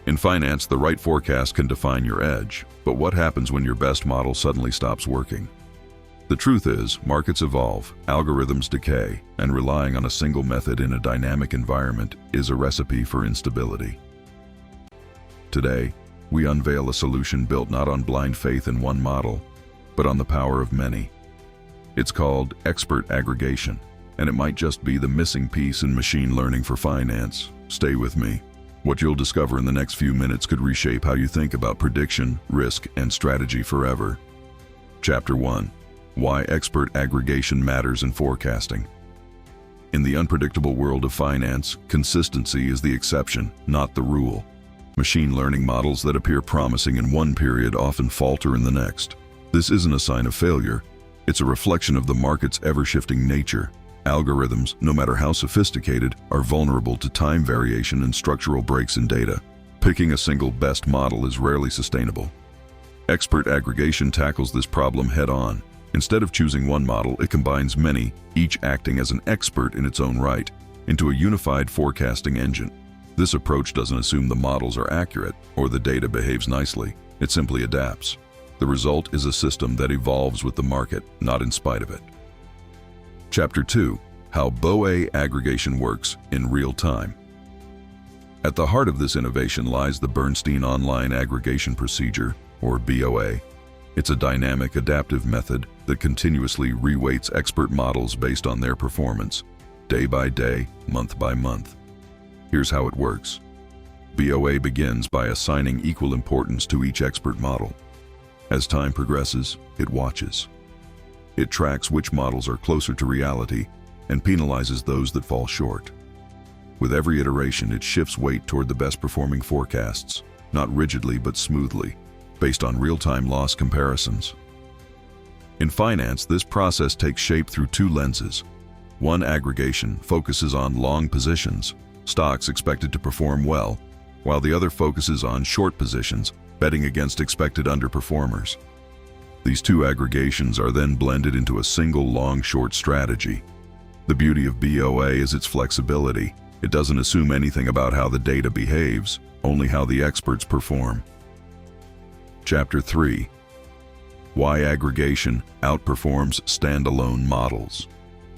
In finance, the right forecast can define your edge, but what happens when your best model suddenly stops working? The truth is, markets evolve, algorithms decay, and relying on a single method in a dynamic environment is a recipe for instability. Today, we unveil a solution built not on blind faith in one model, but on the power of many. It's called Expert Aggregation, and it might just be the missing piece in machine learning for finance. Stay with me. What you'll discover in the next few minutes could reshape how you think about prediction, risk, and strategy forever. Chapter 1. Why Expert Aggregation Matters in Forecasting. In the unpredictable world of finance, consistency is the exception, not the rule. Machine learning models that appear promising in one period often falter in the next. This isn't a sign of failure. It's a reflection of the market's ever-shifting nature. Algorithms, no matter how sophisticated, are vulnerable to time variation and structural breaks in data. Picking a single best model is rarely sustainable. Expert aggregation tackles this problem head-on. Instead of choosing one model, it combines many, each acting as an expert in its own right, into a unified forecasting engine. This approach doesn't assume the models are accurate or the data behaves nicely. It simply adapts. The result is a system that evolves with the market, not in spite of it. Chapter 2. How BOA aggregation works in real time. At the heart of this innovation lies the Bernstein Online Aggregation procedure, or BOA. It's a dynamic, adaptive method that continuously reweights expert models based on their performance, day by day, month by month. Here's how it works. BOA begins by assigning equal importance to each expert model. As time progresses, it watches. It tracks which models are closer to reality and penalizes those that fall short. With every iteration, it shifts weight toward the best performing forecasts, not rigidly but smoothly, based on real-time loss comparisons. In finance, this process takes shape through two lenses. One, aggregation, focuses on long positions, stocks expected to perform well, while the other focuses on short positions, betting against expected underperformers. These two aggregations are then blended into a single long-short strategy. The beauty of BOA is its flexibility. It doesn't assume anything about how the data behaves, only how the experts perform. Chapter 3. Why aggregation outperforms standalone models.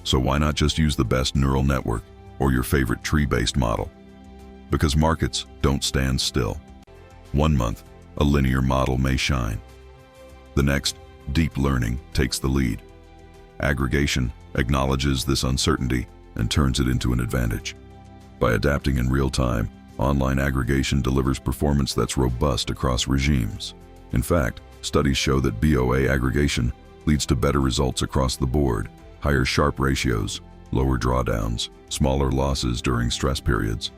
So why not just use the best neural network or your favorite tree-based model? Because markets don't stand still. One month, a linear model may shine. The next, deep learning takes the lead. Aggregation acknowledges this uncertainty and turns it into an advantage. By adapting in real time, online aggregation delivers performance that's robust across regimes. In fact, studies show that BOA aggregation leads to better results across the board, higher Sharpe ratios, lower drawdowns, smaller losses during stress periods.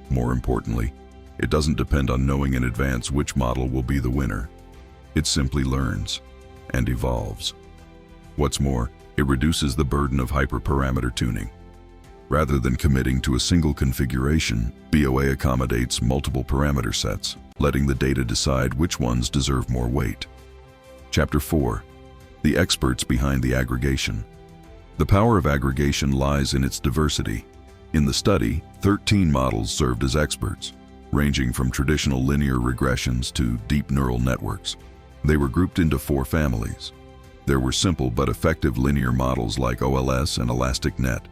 More importantly, it doesn't depend on knowing in advance which model will be the winner. It simply learns and evolves. What's more, it reduces the burden of hyperparameter tuning. Rather than committing to a single configuration, BOA accommodates multiple parameter sets, letting the data decide which ones deserve more weight. Chapter 4. The experts behind the aggregation. The power of aggregation lies in its diversity. In the study, 13 models served as experts, ranging from traditional linear regressions to deep neural networks. They were grouped into 4 families. There were simple but effective linear models like OLS and ElasticNet,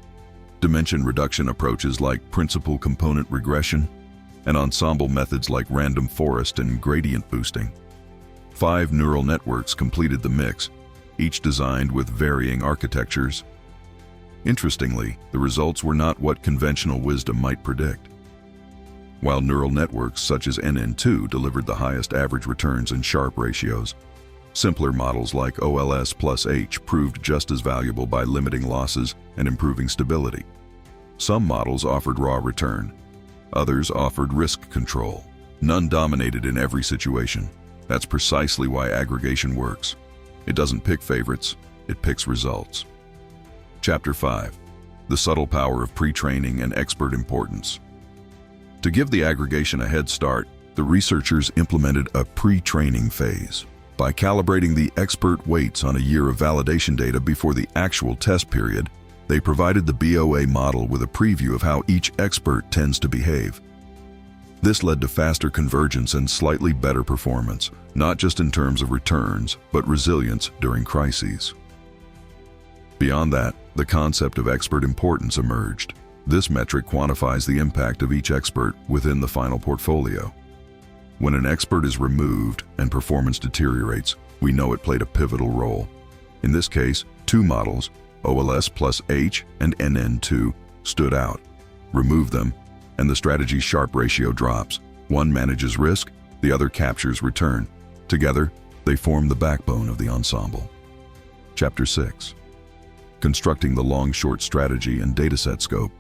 dimension reduction approaches like principal component regression, and ensemble methods like random forest and gradient boosting. 5 neural networks completed the mix, each designed with varying architectures. Interestingly, the results were not what conventional wisdom might predict. While neural networks such as NN2 delivered the highest average returns and Sharpe ratios, simpler models like OLS plus H proved just as valuable by limiting losses and improving stability. Some models offered raw return. Others offered risk control. None dominated in every situation. That's precisely why aggregation works. It doesn't pick favorites, it picks results. Chapter 5. The subtle power of pre-training and expert importance. To give the aggregation a head start, the researchers implemented a pre-training phase. By calibrating the expert weights on a year of validation data before the actual test period, they provided the BOA model with a preview of how each expert tends to behave. This led to faster convergence and slightly better performance, not just in terms of returns, but resilience during crises. Beyond that, the concept of expert importance emerged. This metric quantifies the impact of each expert within the final portfolio. When an expert is removed and performance deteriorates, we know it played a pivotal role. In this case, two models, OLS plus H and NN2, stood out. Remove them, and the strategy's Sharpe ratio drops. One manages risk, the other captures return. Together, they form the backbone of the Ensemble. Chapter 6. Constructing the long-short strategy and dataset scope.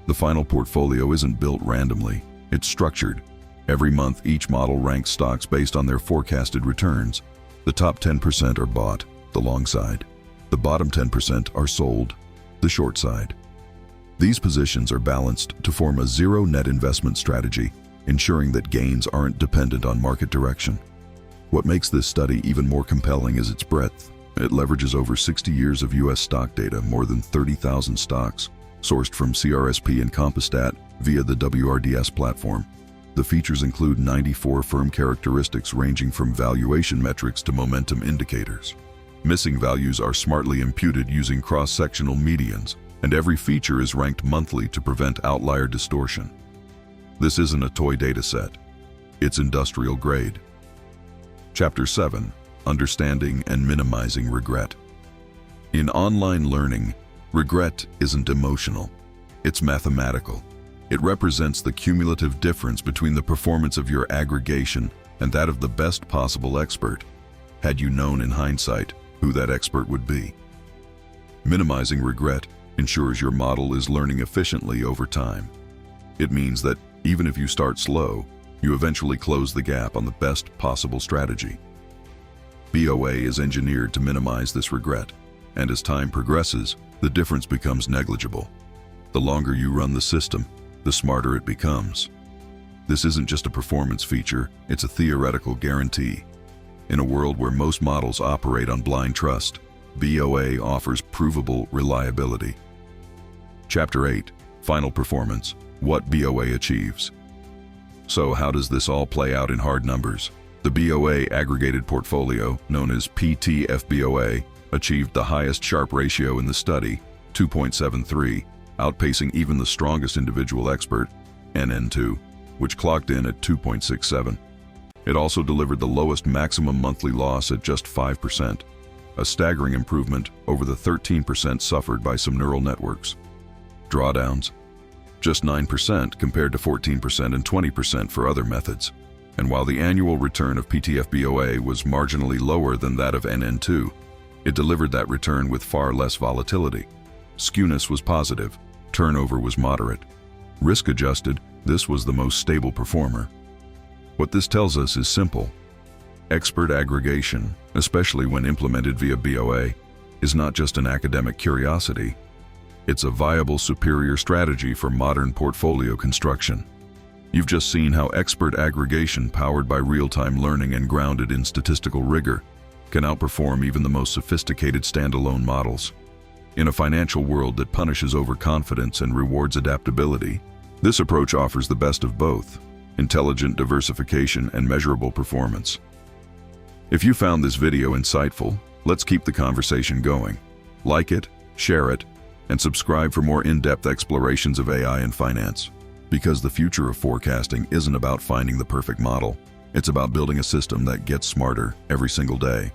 The final portfolio isn't built randomly, it's structured. Every month, each model ranks stocks based on their forecasted returns. The top 10% are bought, the long side. The bottom 10% are sold, the short side. These positions are balanced to form a zero net investment strategy, ensuring that gains aren't dependent on market direction. What makes this study even more compelling is its breadth. It leverages over 60 years of U.S. stock data, more than 30,000 stocks, sourced from CRSP and Compustat via the WRDS platform. The features include 94 firm characteristics ranging from valuation metrics to momentum indicators. Missing values are smartly imputed using cross-sectional medians, and every feature is ranked monthly to prevent outlier distortion. This isn't a toy data set. It's industrial grade. Chapter 7. Understanding and minimizing regret. In online learning, regret isn't emotional. It's mathematical. It represents the cumulative difference between the performance of your aggregation and that of the best possible expert, had you known in hindsight who that expert would be. Minimizing regret ensures your model is learning efficiently over time. It means that even if you start slow, you eventually close the gap on the best possible strategy. BOA is engineered to minimize this regret, and as time progresses, the difference becomes negligible. The longer you run the system, the smarter it becomes. This isn't just a performance feature, it's a theoretical guarantee. In a world where most models operate on blind trust, BOA offers provable reliability. Chapter 8. Final Performance. What BOA achieves. So how does this all play out in hard numbers? The BOA aggregated portfolio, known as PTFBOA, achieved the highest Sharpe ratio in the study, 2.73, outpacing even the strongest individual expert, NN2, which clocked in at 2.67. It also delivered the lowest maximum monthly loss at just 5%, a staggering improvement over the 13% suffered by some neural networks. Drawdowns? Just 9% compared to 14% and 20% for other methods. And while the annual return of PTFBOA was marginally lower than that of NN2, it delivered that return with far less volatility. Skewness was positive, turnover was moderate. Risk-adjusted, this was the most stable performer. What this tells us is simple. Expert aggregation, especially when implemented via BOA, is not just an academic curiosity. It's a viable superior strategy for modern portfolio construction. You've just seen how expert aggregation powered by real-time learning and grounded in statistical rigor can outperform even the most sophisticated standalone models. In a financial world that punishes overconfidence and rewards adaptability, this approach offers the best of both: intelligent diversification and measurable performance. If you found this video insightful, let's keep the conversation going. Like it, share it, and subscribe for more in-depth explorations of AI and finance. Because the future of forecasting isn't about finding the perfect model. It's about building a system that gets smarter every single day.